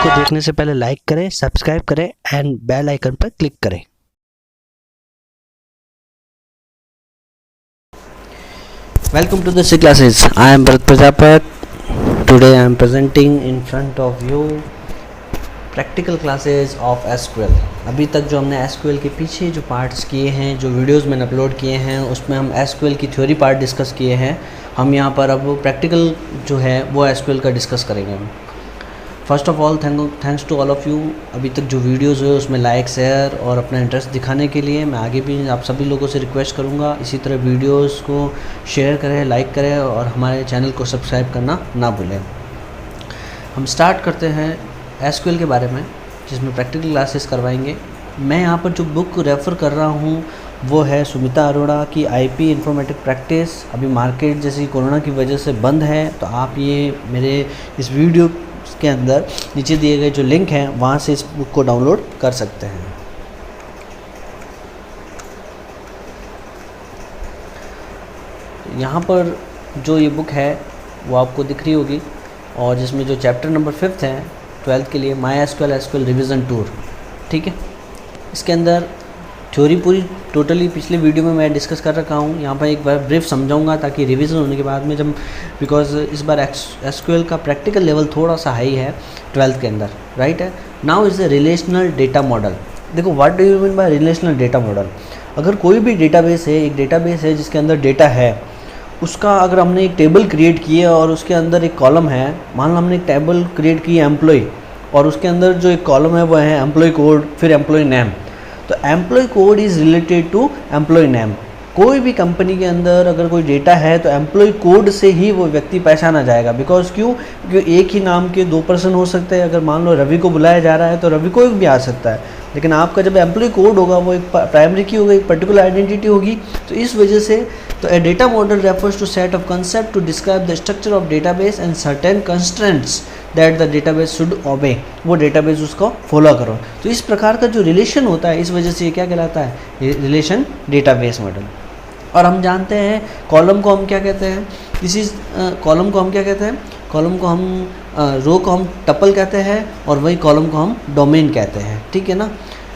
को देखने से पहले लाइक करें, सब्सक्राइब करें एंड बेल आइकन पर क्लिक करें। Welcome to the C classes. I am Bharat Prajapat. Today I am presenting in front of you practical classes of SQL. अभी तक जो हमने SQL के पीछे जो पार्ट्स किए हैं, जो वीडियोस मैंने अपलोड किए हैं, उसमें हम SQL की थ्योरी पार्ट डिस्कस किए हैं। हम यहाँ पर अब प्रैक्टिकल जो है वो SQL का डिस्कस करेंगे हम। First of all thanks to all of you. अभी तक जो वीडियोस हुए उसमें लाइक, शेयर और अपना इंटरेस्ट दिखाने के लिए मैं आगे भी आप सभी लोगों से रिक्वेस्ट करूँगा। इसी तरह वीडियोस को शेयर करें, लाइक करें और हमारे चैनल को सब्सक्राइब करना ना भूलें। हम स्टार्ट करते हैं SQL के बारे में, जिसमें प्रैक्टिकल क्लासेस करवाएंगे। मैं यहाँ पर जो बुक रेफ़र कर रहा हूँ वो है सुमिता अरोड़ा की IP इन्फॉर्मेटिक प्रैक्टिस। अभी मार्केट जैसी कोरोना की वजह से बंद है, तो आप ये मेरे इस वीडियो के अंदर नीचे दिए गए जो लिंक हैं वहाँ से इस बुक को डाउनलोड कर सकते हैं। यहाँ पर जो ये बुक है वो आपको दिख रही होगी, और जिसमें जो चैप्टर नंबर 5 है 12th के लिए MySQL SQL रिवीजन टूर, ठीक है। इसके अंदर थ्योरी पूरी टोटली पिछले वीडियो में मैं डिस्कस कर रखा हूँ। यहाँ पर एक बार ब्रीफ समझाऊंगा ताकि रिवीजन होने के बाद में जब, बिकॉज इस बार SQL का प्रैक्टिकल लेवल थोड़ा सा हाई है 12th के अंदर, राइट है। Now is a relational data model. देखो what do you mean by relational data model. अगर कोई भी डेटाबेस है, एक डेटाबेस है जिसके अंदर डेटा है, उसका अगर हमने एक टेबल क्रिएट की है और उसके अंदर एक कॉलम है, मान लो हमने एक टेबल क्रिएट की है एम्प्लॉय, और उसके अंदर जो एक कॉलम है वो है एम्प्लॉय कोड, फिर एम्प्लॉय नेम। तो employee code is related to employee name. कोई भी कंपनी के अंदर अगर कोई डेटा है तो एम्प्लॉय कोड से ही वो व्यक्ति पहचाना जाएगा। बिकॉज क्योंकि एक ही नाम के 2 पर्सन हो सकते हैं। अगर मान लो रवि को बुलाया जा रहा है तो रवि कोई भी आ सकता है, लेकिन आपका जब एम्प्लॉय कोड होगा वो एक प्राइमरी की होगी, एक पर्टिकुलर आइडेंटिटी होगी। तो इस वजह से तो a data model refers to set of concept to describe the structure of database and certain constraints that the database should obey. वो डेटाबेस उसको फॉलो करो। तो इस प्रकार का जो रिलेशन होता है, इस वजह से ये क्या कहलाता है, रिलेशन डेटाबेस मॉडल। और हम जानते हैं कॉलम को हम क्या कहते हैं, दिस इज कॉलम को हम क्या कहते हैं, कॉलम को हम रो को हम टपल कहते हैं, और वही कॉलम को हम डोमेन कहते हैं, ठीक है ना।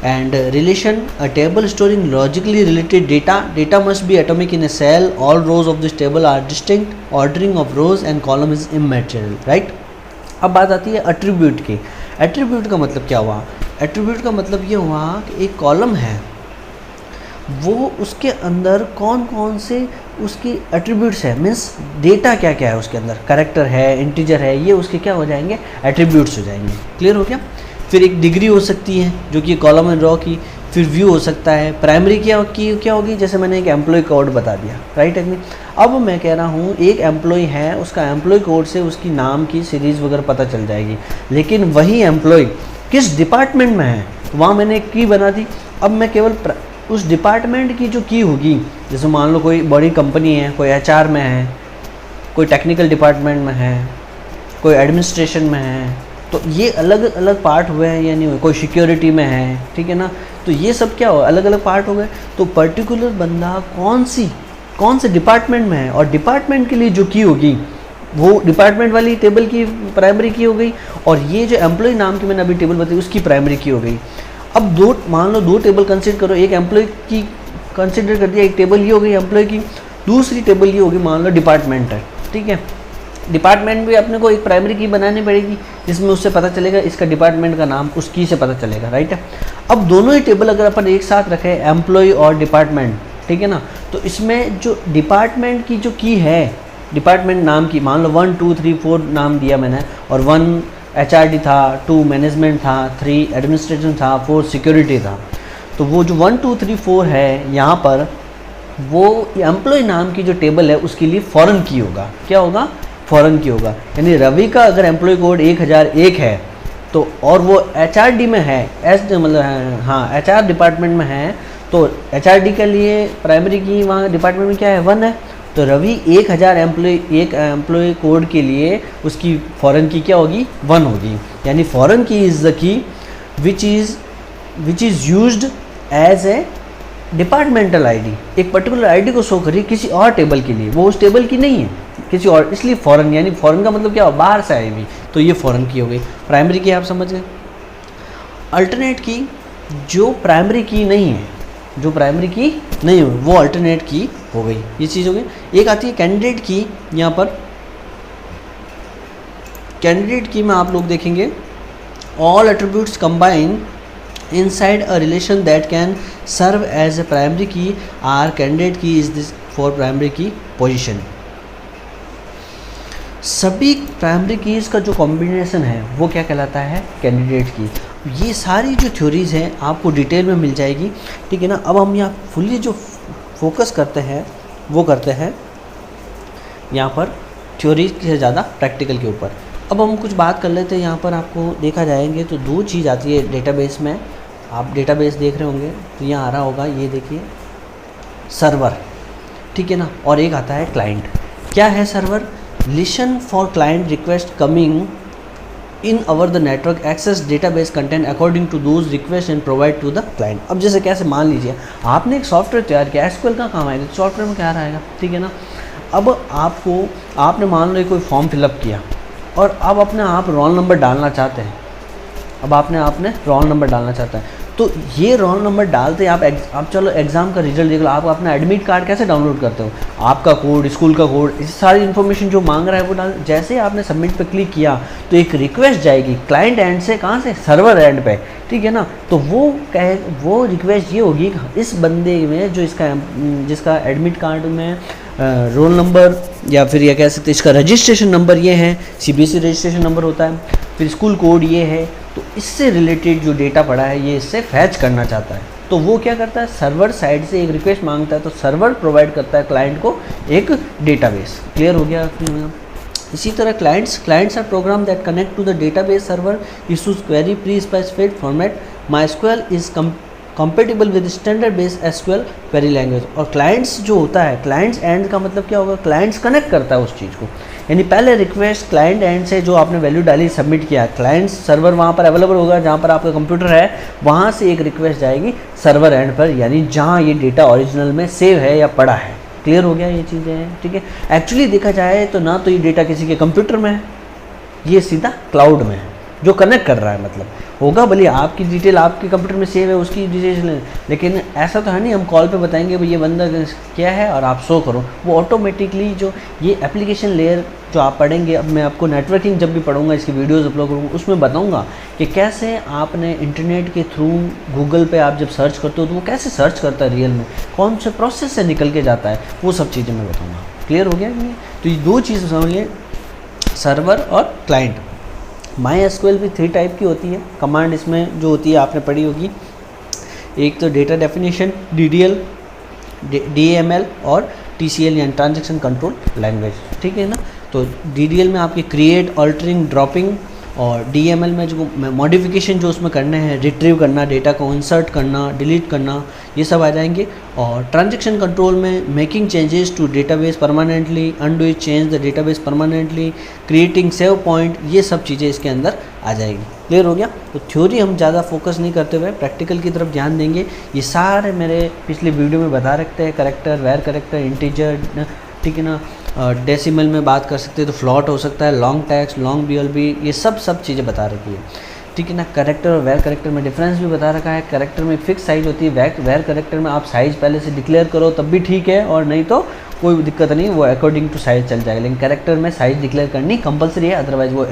And relation a table storing logically related data must be atomic in a cell, all rows of this table are distinct, ordering of rows and column is immaterial, right. अब बात आती है एट्रीब्यूट की। एट्रीब्यूट का मतलब क्या हुआ, attribute का मतलब ये हुआ कि एक कॉलम है, वो उसके अंदर कौन कौन से उसकी एट्रीब्यूट्स है, मीन्स डेटा क्या क्या है उसके अंदर, कैरेक्टर है, इंटीजर है, ये उसके क्या हो जाएंगे, एट्रीब्यूट्स हो जाएंगे। क्लियर हो गया। फिर एक डिग्री हो सकती है जो कि कॉलम एंड रॉ की, फिर व्यू हो सकता है। प्राइमरी क्या होगी, जैसे मैंने एक एम्प्लॉय कोड बता दिया, राइट है। अब मैं कह रहा हूँ एक एम्प्लॉय है, उसका एम्प्लॉय कोड से उसकी नाम की सीरीज़ वगैरह पता चल जाएगी, लेकिन वही एम्प्लॉय किस डिपार्टमेंट में है, वहाँ मैंने एक की बना दी। अब मैं केवल उस डिपार्टमेंट की जो की होगी, जैसे मान लो कोई बड़ी कंपनी है, कोई HR में है, कोई टेक्निकल डिपार्टमेंट में है, कोई एडमिनिस्ट्रेशन में है, तो ये अलग अलग पार्ट हुए हैं या नहीं हुए, कोई सिक्योरिटी में है, ठीक है ना। तो ये सब क्या हो, अलग अलग पार्ट हो गए। तो पर्टिकुलर बंदा कौन से डिपार्टमेंट में है, और डिपार्टमेंट के लिए जो की होगी वो डिपार्टमेंट वाली टेबल की प्राइमरी की हो गई, और ये जो एम्प्लॉय नाम की मैंने अभी टेबल बताई उसकी प्राइमरी की हो गई। अब मान लो 2 टेबल कंसिडर करो, एक एम्प्लॉय की कंसिडर कर दिया, एक टेबल ये हो गई एम्प्लॉय की, दूसरी टेबल ये होगी मान लो डिपार्टमेंट है, ठीक है। डिपार्टमेंट भी अपने को एक प्राइमरी की बनानी पड़ेगी, जिसमें उससे पता चलेगा इसका डिपार्टमेंट का नाम उस की से पता चलेगा, राइट है। अब दोनों ही टेबल अगर अपन एक साथ रखें, एम्प्लॉय और डिपार्टमेंट, ठीक है ना, तो इसमें जो डिपार्टमेंट की जो की है, डिपार्टमेंट नाम की, मान लो 1 2 3 4 नाम दिया मैंने, और 1 HRD था, 2 मैनेजमेंट था, 3 एडमिनिस्ट्रेशन था, 4 सिक्योरिटी था। तो वो जो 1 2 3 4 है यहाँ पर, वो एम्प्लॉय नाम की जो टेबल है उसके लिए फॉरेन की होगा। क्या होगा, फॉरेन की होगा। यानी रवि का अगर एम्प्लॉय कोड 1001 है तो, और वो HRD में है, मतलब हाँ HR डिपार्टमेंट में है, तो HRD के लिए प्राइमरी की वहाँ डिपार्टमेंट में क्या है, 1 है। तो रवि 1000 एम्प्लॉय कोड के लिए उसकी फॉरेन की क्या होगी, 1 होगी। यानी फॉरेन की is the key which is used as a departmental ID एक पर्टिकुलर आईडी को शो करिए किसी और टेबल के लिए, वो उस टेबल की नहीं है, किसी और, इसलिए फॉरेन, यानी फॉरेन का मतलब क्या हो, बाहर से आई हुई, तो ये फॉरेन की हो गई। प्राइमरी की आप समझ गए। अल्टरनेट की जो प्राइमरी की नहीं है, जो प्राइमरी की नहीं हो वो अल्टरनेट की हो गई, ये चीज़ हो गई। एक आती है कैंडिडेट की, यहाँ पर कैंडिडेट की में आप लोग देखेंगे all attributes combine inside a relation that can serve as a primary key or candidate key is this for primary key position। सभी प्राइमरी कीज़ का जो कॉम्बिनेशन है वो क्या कहलाता है, कैंडिडेट की। ये सारी जो थ्योरीज़ हैं आपको डिटेल में मिल जाएगी, ठीक है ना। अब हम यहाँ फुल्ली जो फोकस करते हैं वो करते हैं यहाँ पर थ्योरी से ज़्यादा प्रैक्टिकल के ऊपर। अब हम कुछ बात कर लेते हैं। यहाँ पर आपको देखा जाएंगे तो दो चीज़ आती है डेटाबेस में, आप डेटाबेस देख रहे होंगे तो यहाँ आ रहा होगा, ये देखिए सर्वर, ठीक है ना, और एक आता है क्लाइंट। क्या है server, listen for client request coming in over the network, access database content according to those request and provide to the client. अब जैसे कैसे, मान लीजिए आपने एक सॉफ्टवेयर तैयार किया, एसक्यूएल का काम आएगा, सॉफ्टवेयर में क्या आएगा, ठीक है ना। अब आपने मान लो कोई फॉर्म फिलअप किया और अब अपने आप रोल नंबर डालना चाहते हैं, अब आपने रोल नंबर डालना चाहता है, तो ये रोल नंबर डालते आप चलो एग्ज़ाम का रिजल्ट देख लो, आप अपना एडमिट कार्ड कैसे डाउनलोड करते हो, आपका कोड, स्कूल का कोड, इस सारी इन्फॉर्मेशन जो मांग रहा है वो डाल। जैसे आपने सबमिट पे क्लिक किया तो एक रिक्वेस्ट जाएगी क्लाइंट एंड से, कहाँ से, सर्वर एंड पे, ठीक है ना। तो वो रिक्वेस्ट ये होगी इस बंदे में जो जिसका एडमिट कार्ड में रोल नंबर या फिर ये कह सकते हैं इसका रजिस्ट्रेशन नंबर ये है, सीबीएसई रजिस्ट्रेशन नंबर होता है, फिर स्कूल कोड ये है, तो इससे रिलेटेड जो डेटा पड़ा है ये इससे फैच करना चाहता है। तो वो क्या करता है, सर्वर साइड से एक रिक्वेस्ट मांगता है, तो सर्वर प्रोवाइड करता है क्लाइंट को एक डेटाबेस। क्लियर हो गया। इसी तरह clients are program that connect to the database server issues query pre specified format, MySQL is compatible with standard base SQL query language. और क्लाइंट्स जो होता है, क्लाइंट्स एंड का मतलब क्या होगा, क्लाइंट्स कनेक्ट करता है उस चीज़ को, यानी पहले रिक्वेस्ट क्लाइंट एंड से जो आपने वैल्यू डाली सबमिट किया, क्लाइंट सर्वर वहाँ पर अवेलेबल होगा जहाँ पर आपका कंप्यूटर है, वहाँ से एक रिक्वेस्ट जाएगी सर्वर एंड पर, यानी जहाँ ये डेटा ओरिजिनल में सेव है या पड़ा है। क्लियर हो गया, ये चीज़ें हैं, ठीक है। एक्चुअली देखा जाए तो ना तो ये डेटा किसी के कंप्यूटर में है, ये सीधा क्लाउड में है, जो कनेक्ट कर रहा है, मतलब होगा भले आपकी डिटेल आपके कंप्यूटर में सेव है उसकी डिटेल, लेकिन ऐसा तो है नहीं हम कॉल पे बताएंगे भाई ये बंदा क्या है और आप शो करो, वो ऑटोमेटिकली जो ये एप्लीकेशन लेयर जो आप पढ़ेंगे, अब मैं आपको नेटवर्किंग जब भी पढ़ूंगा, इसकी वीडियोस अपलोड करूँगा, उसमें बताऊंगा कि कैसे आपने इंटरनेट के थ्रू गूगल पे आप जब सर्च करते हो तो वो कैसे सर्च करता है रियल में, कौन से प्रोसेस से निकल के जाता है, वो सब चीज़ें मैं बताऊँगा। क्लियर हो गया ये। तो ये दो चीज़ समझिए, सर्वर और क्लाइंट। MySQL भी 3 टाइप की होती है कमांड, इसमें जो होती है आपने पढ़ी होगी, एक तो डेटा डेफिनेशन DDL, DML और TCL यानी ट्रांजैक्शन कंट्रोल लैंग्वेज, ठीक है ना। तो DDL में आपकी क्रिएट, ऑल्टरिंग, ड्रॉपिंग, और DML में जो मॉडिफिकेशन जो उसमें करने हैं, रिट्रीव करना, डेटा को इंसर्ट करना, डिलीट करना, ये सब आ जाएंगे। और ट्रांजैक्शन कंट्रोल में making changes to database permanently, undo it, change the database permanently, creating save point, ये सब चीज़ें इसके अंदर आ जाएगी। क्लियर हो गया। तो थ्योरी हम ज़्यादा फोकस नहीं करते हुए प्रैक्टिकल की तरफ ध्यान देंगे। ये सारे मेरे पिछले वीडियो में बता रखते हैं, करेक्टर, वेर करेक्टर, इंटीजर, ठीक है ना, डेसिमल में बात कर सकते हैं तो फ्लॉट हो सकता है, लॉन्ग टैक्स, लॉन्ग BLB, ये सब चीज़ें बता रखी है, ठीक है ना। करेक्टर और वेर करेक्टर में डिफरेंस भी बता रखा है। करेक्टर में फिक्स साइज होती है, वेर करेक्टर में आप साइज़ पहले से डिक्लेयर करो तब भी ठीक है, और नहीं तो कोई दिक्कत नहीं, वो अकॉर्डिंग टू साइज़ चल जाएगा, लेकिन करेक्टर में साइज़ डिक्लेयर करनी कंपलसरी है, अदरवाइज वो